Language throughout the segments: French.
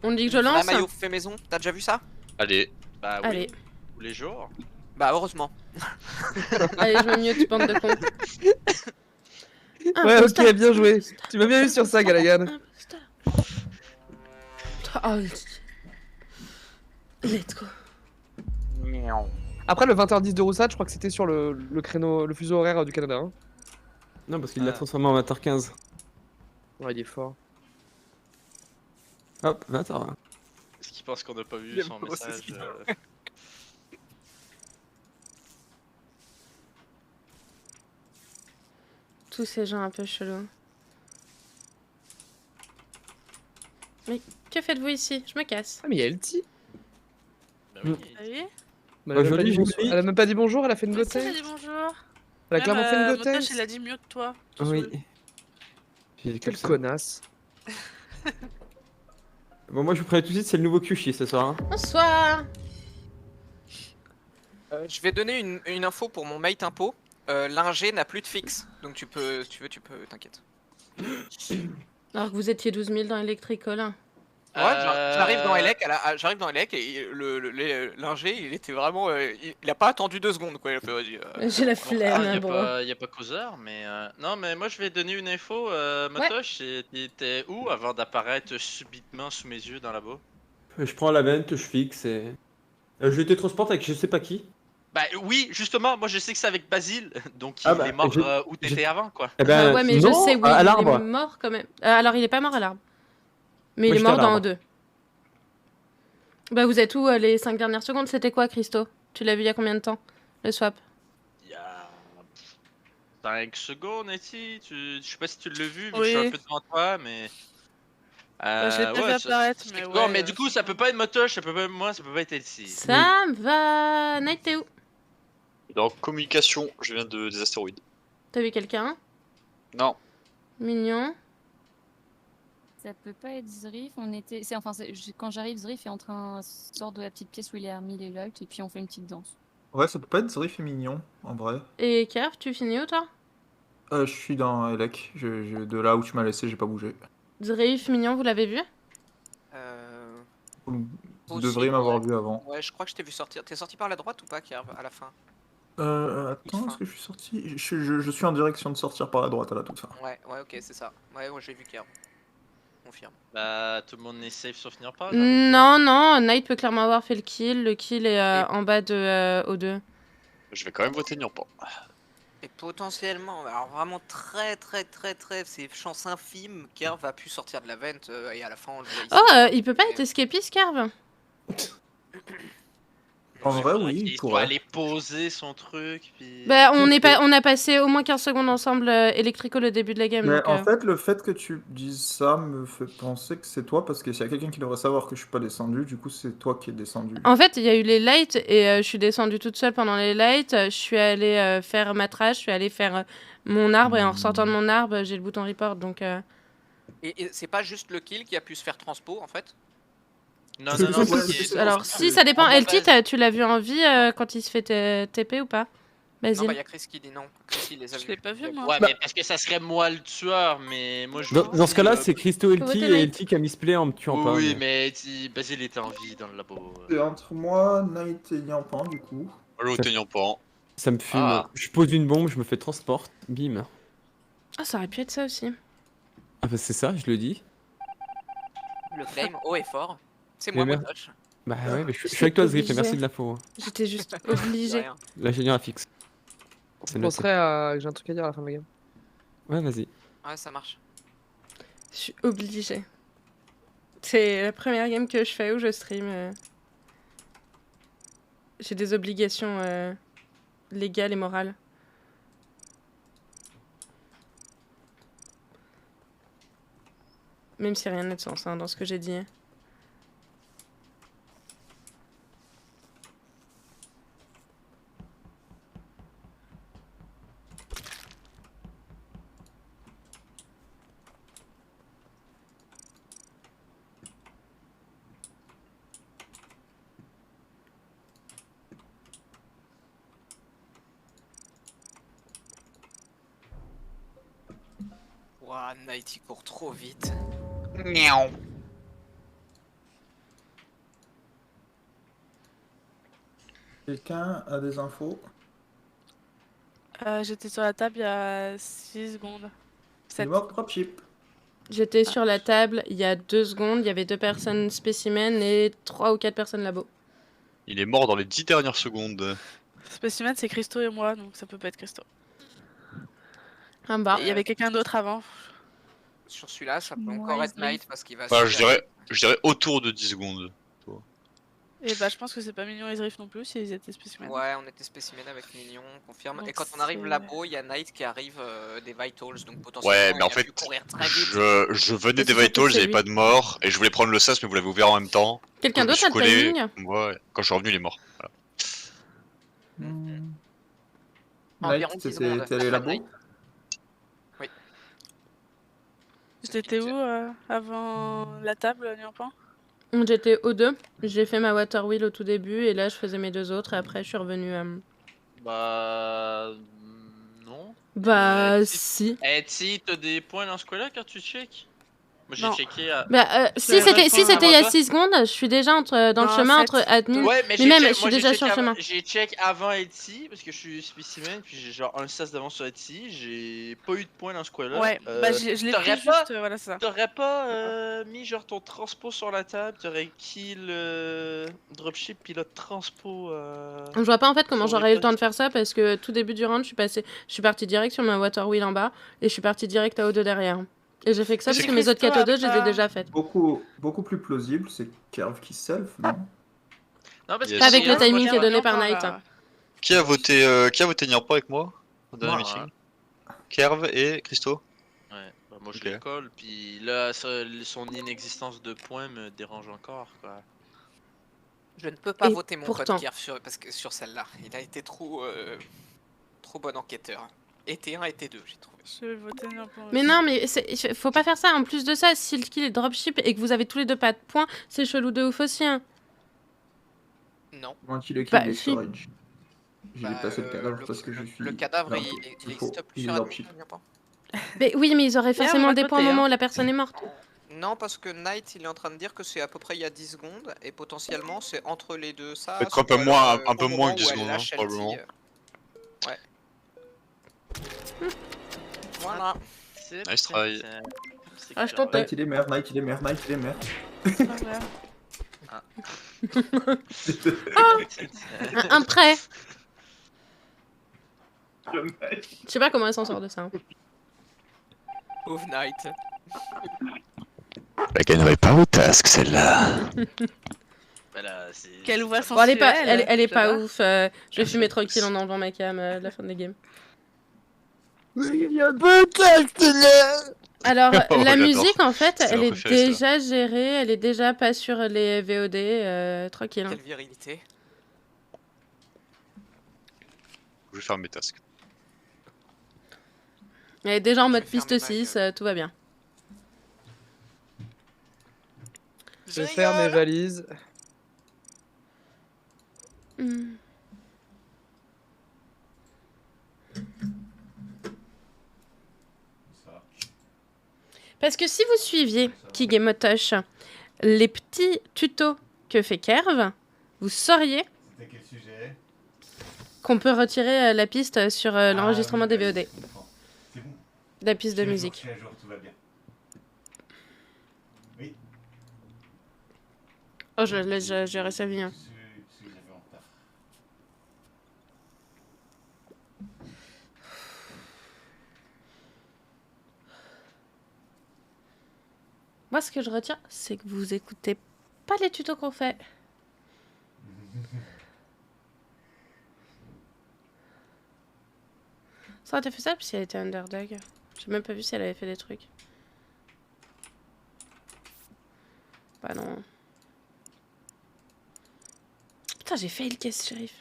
On dit que je Un lance. maillot fait maison, t'as déjà vu ça? Allez. Bah oui. Allez, Tous les jours. Bah heureusement. allez, je me mute, bande de cons. Ouais, ok, Imposteur, bien joué. imposteur, Tu m'as bien eu sur ça, Galagan. imposteur. Oh, let's go. Après, le 20h10 de Roussat, je crois que c'était sur le créneau, le fuseau horaire du Canada. Hein. Non, parce qu'il l'a transformé en 20h15. Ouais, il est fort. Hop, 20h. Est-ce qu'il pense qu'on n'a pas vu J'aime son pas aussi message ce qu'il Tous ces gens un peu chelous. Mais que faites-vous ici? Je me casse. Ah, mais il y a Elti. Bah oui. Salut. Mais elle a même pas Joli, dit bonsoir. joli. Elle a même pas dit bonjour, elle a fait une Moi aussi, j'ai gotée. dit bonjour. Elle a clairement fait une Motoche, gotée. il a dit mieux que toi. Oui. J'ai dit Quelle comme ça. connasse. Bon, moi je vous préviens tout de suite, c'est le nouveau Kyushi ce soir. Hein. Bonsoir. Je vais donner une info pour mon mate impôt. L'ingé n'a plus de fixe. Donc tu peux, si tu veux, t'inquiète. Alors que vous étiez 12 000 dans Electrical. Ouais, j'arrive dans Elec, j'arrive dans Elec et l'ingé, il était vraiment, il a pas attendu 2 secondes quoi. Il a fait, vas-y. J'ai la Ah, flemme, bro. y a pas causeur, mais non, mais moi je vais donner une info. Motoche, t'étais où avant d'apparaître subitement sous mes yeux dans la boue? Je prends la vente, je fixe et. Je te transporte avec je sais pas qui. Bah oui, justement, moi je sais que c'est avec Basile, donc il Ah bah, est mort j'ai- où t'étais avant quoi. Eh ben, Ouais, mais non, je sais, oui, à il l'arbre. est mort quand même. Alors, il est pas mort à l'arbre. Mais Moi, il est j'étais à mort dans l'arbre. O2. Bah, vous êtes où les 5 dernières secondes? C'était quoi, Christo? Tu l'as vu il y a combien de temps? Le swap? Il y a 5 secondes, ici. Je sais pas si tu l'as vu, vu que Oui. je suis un peu devant toi, mais. Bah, je l'ai peut-être vu apparaître, mais Non, ouais, mais du coup, ça peut pas être Motoche, ça peut pas être moi, ça peut pas être Elsie. Ça va. Night, t'es où? Dans communication, je viens des astéroïdes. T'as vu quelqu'un? Non. Mignon. Ça peut pas être Zrif, quand j'arrive, Zrif est en train sort de la petite pièce où il a mis les lights et puis on fait une petite danse. Ouais, ça peut pas être Zrif et mignon, en vrai. Et Kerf, tu finis où, toi? Je suis dans Elec. De là où tu m'as laissé, j'ai pas bougé. Zreif, Mignon, vous l'avez vu? Vous Possible, devriez m'avoir ouais. vu avant. Ouais, je crois que je t'ai vu sortir. T'es sorti par la droite ou pas, Kerv, à la fin? Attends, est-ce que je suis sorti? Je suis en direction de sortir par la droite à la toute fin. Ouais, ok, c'est ça. Ouais, j'ai vu Kerv. Confirme. Bah, tout le monde est safe sauf finir par. Non, Night peut clairement avoir fait le kill. Le kill est en bas de O2. Je vais quand même voter Nurpan. Et potentiellement, alors vraiment très, c'est chance infime, Kerv a pu sortir de la vente et à la fin on le voit ici. Oh, il peut pas être escapiste, Kerv? En vrai, oui, Il il pourrait pourrait. aller poser son truc, puis. Bah, on a passé au moins 15 secondes ensemble Electrical au début de la game. Mais donc, en fait, le fait que tu dises ça me fait penser que c'est toi, parce que s'il y a quelqu'un qui devrait savoir que je suis pas descendu, du coup c'est toi qui es descendu. En fait, il y a eu les lights et je suis descendue toute seule pendant les lights. Je suis allée faire ma trash, je suis allée faire mon arbre et en ressortant de mon arbre, j'ai le bouton report. Donc, Et c'est pas juste le kill qui a pu se faire transpo en fait? Non, C'est- non, non, c'est- c'est- c'est- alors, c'est- si ça dépend. en LT, base. tu l'as vu en vie quand il se fait TP ou pas? Non, Basile. bah y'a Chris qui dit non. Chris il les a Je vus. l'ai pas vu, moi. Ouais, mais parce que ça serait moi le tueur, mais moi je. Dans ce cas-là, c'est Christo Faut Elti voter et Night. Elti qui a misplay en me tuant pas. Oui, mais- mais Basile était en vie dans le labo. C'est entre moi, Night et Yampan, du coup. Allô, voter Nurpan. Ça me fume. Ah. Je pose une bombe, je me fais transport, bim. Ah, ça aurait pu être ça aussi. Ah bah c'est ça, je le dis. Le claim haut et fort. C'est Mais moi, merde. Motoche. Bah ouais, mais je suis avec toi Zrif, et obligé. merci de l'info. J'étais juste De obligée. rien. L'ingénieur a fixe. Je C'est noté. penserais à. J'ai un truc à dire à la fin de la game. Ouais, vas-y. Ouais, ça marche. Je suis obligée. C'est la première game que je fais où je stream. J'ai des obligations légales et morales. Même si rien n'a de sens dans ce que j'ai dit. Ouah, Night il court trop vite. Miaou. Quelqu'un a des infos? J'étais sur la table il y a 6 secondes. Il est 7. mort dropship. J'étais sur la table il y a 2 secondes, il y avait 2 personnes spécimens et 3 ou 4 personnes là-bas. Il est mort dans les 10 dernières secondes. Spécimen, c'est Christo et moi, donc ça peut pas être Christo. Ah bah. Il y avait quelqu'un d'autre avant. Sur celui-là, ça peut Ouais, encore être c'est- Knight parce qu'il va. Enfin, je super- dirais autour de 10 secondes. Et bah, je pense que c'est pas Mignon et Zriff non plus s'ils étaient spécimens. Ouais, on était spécimen avec Mignon, on confirme. Donc Et quand on arrive c'est- là-bas, il y a Knight qui arrive des Vitals, donc potentiellement Ouais, mais en il a pu fait, courir très vite. je venais Mais des c'est surtout Vitals, que il c'est n'y avait lui. pas de mort, et je voulais prendre le sas, mais vous l'avez ouvert en même temps. Quelqu'un Je me d'autre suis a le collé. timing? Ouais, quand je suis revenu, il est mort. Voilà. Environ Knight, 10 secondes. t'es allé là-bas? Oui. T'étais où avant la table, Nyampan? J'étais O2, j'ai fait ma water wheel au tout début et là je faisais mes 2 autres et après je suis revenue. Bah. Non. Bah si. si. Eh, si, t'as des points dans ce coin-là quand tu check? Moi j'ai Non. checké à. Si avais c'était pas si le point c'était il y a avant 6 secondes, je suis déjà dans le Non, chemin 7. entre admin. Ouais, mais Mais même, check- je suis moi, j'ai déjà check sur le avant- chemin. J'ai check avant Etsy parce que je suis spécimen, puis j'ai genre un sas d'avance sur Etsy. J'ai pas eu de points dans ce coin-là. Ouais, bah je l'ai t'aurais pris pas- juste, voilà, c'est ça. T'aurais pas mis genre ton transpo sur la table, t'aurais kill dropship pilote transpo. Je vois pas en fait comment Sur j'aurais eu le les temps de faire ça parce que tout début du round, je suis partie direct sur ma water wheel en bas et je suis partie direct à O2 derrière. Et j'ai fait que ça Mais parce c'est que mes autres Christo quêtes O2, je les ai après. déjà faites. Beaucoup plus plausible, c'est Kerv qui self, non? Non, parce Yes. que Pas avec si, le moi, timing j'ai qui est donné un par plan, Knight. là. Qui a voté Nyampa avec moi au dernier Moi, meeting? Kerv et Christo? Ouais, bah, moi je Ok. le colle, puis là, son inexistence de points me dérange encore, quoi. Je ne peux pas Et voter mon pourtant. pote Kierf parce que sur celle-là, il a été trop bon enquêteur. Et T1 et T2, j'ai trouvé. Je vais voter Nyampan Mais aussi. non, mais faut pas faire ça. En plus de ça, si le kill est dropship et que vous avez tous les deux pas de points, c'est chelou de ouf aussi. Hein. Non. Moi qui le kill Bah, des si. storage. J'ai Bah, déplacé le cadavre parce que je suis. Le cadavre, Non, il faux. existe plus Il est sur dropship. admin, pas. Mais oui, mais ils auraient on forcément va des points au voter, moment hein. où la personne est morte. Non, parce que Knight, il est en train de dire que c'est à peu près il y a 10 secondes, et potentiellement c'est entre les deux ça. Peut-être un peu moins- un peu moins que 10 secondes, hein, probablement. Ouais. Voilà. Nice try. Ah, je tentais. Knight il est mère, Knight il est mère, Knight il est mère. Ah, merde. Un prêt. Le mec. Je sais pas comment elle s'en sort de ça. Hein. Pauvre Knight. Elle gagnerait pas au task celle-là. Voilà, c'est. Quelle voix Bon, elle est pas, sensuelle, elle est pas j'adore. ouf. Je vais fumer tranquille en enlevant ma cam à la fin de la game. Alors, Oh, la j'adore. musique, en fait, C'est elle ma est préférée, déjà gérée. Elle est déjà pas sur les VOD. Tranquille. Hein. Quelle virilité. Je vais faire mes tasks. Elle est déjà en mode Je vais piste fermer ma 6. gueule. Tout va bien. Je vais faire mes valises. Hmm. Parce que si vous suiviez Kigemotosh, les petits tutos que fait Kerv, vous sauriez C'était quel sujet? qu'on peut retirer la piste sur l'enregistrement des VOD. C'est bon. La piste de Je suis à jour, musique. je suis à jour, tout va bien. Oui. Oh, je laisse gérer sa vie. Hein. Ce que j'avais en retard. Moi, ce que je retiens, c'est que vous écoutez pas les tutos qu'on fait. Ça aurait été fait ça, puis si elle était underdog. J'ai même pas vu si elle avait fait des trucs. Bah non. Putain, j'ai failli le caisse shérif.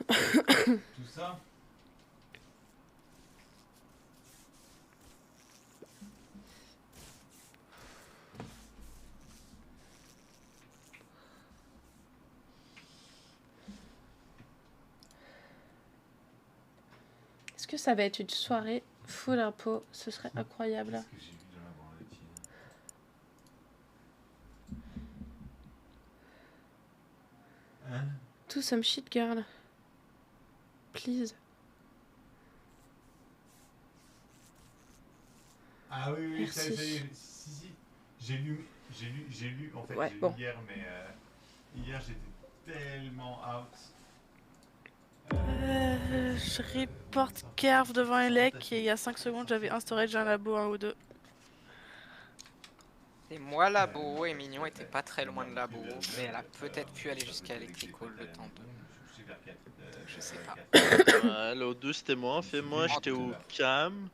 Tout ça? Est-ce que ça va être une soirée full impôt? Ce serait incroyable. Qu'est-ce que j'ai vu dans la branlette? do some shit, girl. Please. Ah oui, oui, Merci. ça y est. Si. J'ai lu, en fait, Ouais, j'ai lu bon. hier, mais hier j'étais tellement out. Je reporte Kerv devant Elec et il y a 5 secondes j'avais un storage, un labo, un ou deux. Et moi, Labo et Mignon étaient pas très loin de Labo, mais elle a peut-être pu aller jusqu'à Electrical le temps de... Je sais pas. Ouais, l'O2 c'était moi, moi j'étais au cam.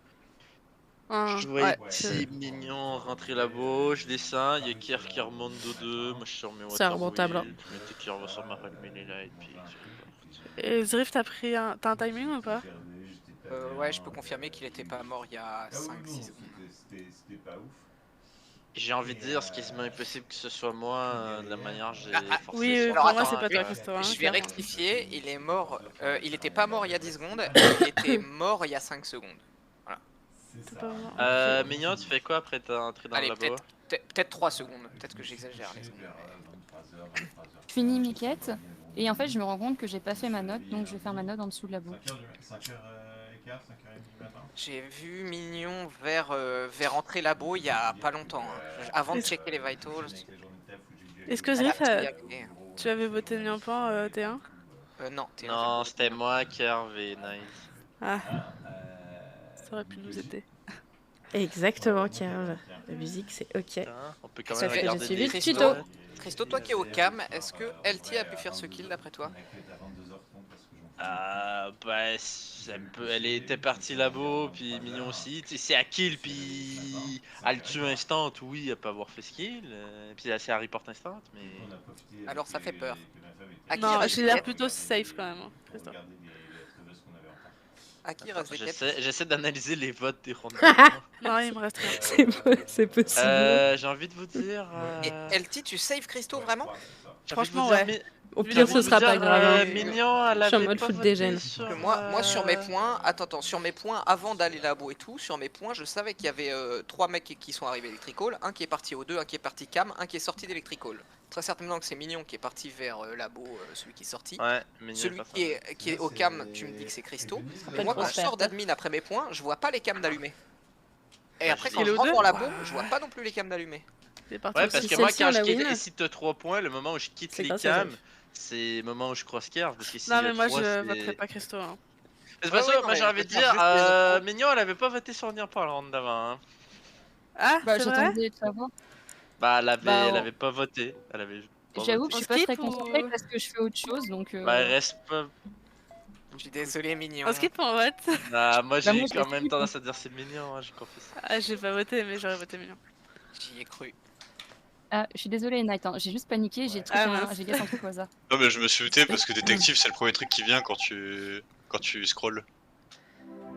Je Ouais. voyais petit mignon rentrer labo, je descends, il y a Kier qui remonte d'O2, moi je suis sur mes C'est remontable, waterwheels, je mettais Kier va sur ma rallumer les lights, puis Et Zrift, t'as un timing ou pas? Ouais, je peux confirmer qu'il était pas mort il y a 5-6 secondes. C'était pas ouf. j'ai envie de dire, c'est quasiment impossible que ce soit moi, de la manière j'ai forcé Oui, sur pour Alors, moi attends, c'est pas toi, je- Christophe. hein, Je vais clairement. rectifier, il est mort, il était pas mort il y a 10 secondes, il était mort il y a 5 secondes. C'est pas vraiment- Mignon, tu fais quoi après t'as entré dans Allez, le labo? peut-être 3 secondes, peut-être que j'exagère les secondes. Je finis mes quêtes et en fait je me rends compte que j'ai pas fait ma note, donc je vais faire ma note en dessous de la boue. 5h15, 5h30 du matin. J'ai vu Mignon vers entrer labo il y a pas longtemps, hein. Avant de checker les vitals. Est-ce que Elle a Zrift, pu y accéder. tu avais voté Niampan T1? Non, t'es Non, c'était moi, Kerv et Nice. Ah, ça aurait pu nous aider. Exactement, Kerv. La musique, c'est ok. On peut quand Ça même fait que regarder j'ai suivi des le tuto. Christo, toi qui es au cam, est-ce que LT a pu faire ce kill d'après toi? Bah, elle était partie labo, puis Mignon aussi. Tu sais, c'est à kill, puis elle tue instant, oui, elle peut avoir fait ce kill. Puis elle à report instant, mais. Alors ça fait peur. Non, j'ai l'air plutôt safe quand même. hein, Christophe. À qui reste des quêtes? J'essaie d'analyser les votes des rondes. Non, il me reste rien. C'est possible. J'ai envie de vous dire. Et LT, tu save Christo vraiment? Franchement, ouais. Au pire, ce sera pas grave. Mignon, elle Je suis en avait mode pas foot voté dégène. sur, Moi sur mes points, attends, sur mes points avant d'aller labo et tout, sur mes points, je savais qu'il y avait 3 mecs qui sont arrivés Electrical, un qui est parti au 2, un qui est parti cam, un qui est sorti d'Electrical. Très certainement que c'est Mignon qui est parti vers labo, celui qui est sorti. Ouais, Mignon Celui est qui est au cam, tu me dis que c'est Christo. Pas Mais moi de quand je grosse sors perte. d'admin après mes points, je vois pas les cams d'allumés. Et après je quand sais. je Et le rentre deux en labo, je vois pas non plus les cams d'allumés. C'est parti Ouais, aussi. parce que Si moi, celle-ci, quand on je la quitte, win. et si t'as 3 points, le moment où je quitte C'est les grâce à cams, c'est le moment où je cross Kerv. Parce que si Non, y a mais moi trois, je c'est- voterai pas Christo. Hein. C'est Ouais, pas ça, ouais, non, moi mais j'ai envie de je veux dire dire, juste les autres. Mignon elle avait pas voté sur Nier par le round d'avant. Hein. Ah, Bah c'est vrai? j'attendais de savoir. Bah Bah, elle avait pas voté. Elle avait pas J'avoue voté. que je suis On pas skip très ou- concentrée parce que je fais autre chose donc. Bah elle reste pas. Je suis désolé Mignon. On skip en vote? Ah, moi j'ai moi, je quand l'ai même skip. tendance à dire c'est mignon, hein, j'ai confessé. Ah, j'ai pas voté, mais j'aurais voté Mignon. J'y ai cru. Ah, je suis désolée Night, hein. J'ai juste paniqué, j'ai Ah, mince. j'ai guessé un truc au hasard. Non, mais je me suis douté parce que détective, c'est le premier truc qui vient quand tu scrolls.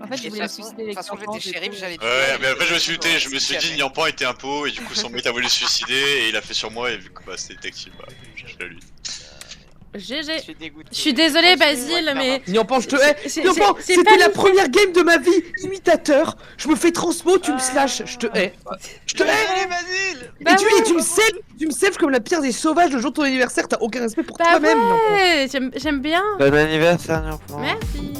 En fait, Et je de voulais me toute suicider façon, avec j'étais Niampan, shérif, du coup. j'allais Ouais, mais après, je me suis douté, je me suis dit, Jamais. Niampan était un pot, et du coup, son mate a voulu se suicider, et il a fait sur moi, et vu que bah, c'était détective, bah, je l'ai lui. GG. Je suis dégoûté. Je suis désolée, Franchement, Basile, ouais, mais. Niampan, je te hais. C'est- Niampan, c'est c'était pas la nickel. première game de ma vie. Imitateur. Je me fais transmo, tu me slash. Je te hais. Je te hais. Allez Basile! Bah Et tu me saves comme la pire des sauvages le jour de ton anniversaire. T'as aucun respect pour Bah toi-même. Niampan. ouais, j'aime bien. Bon anniversaire, Niampan. Merci.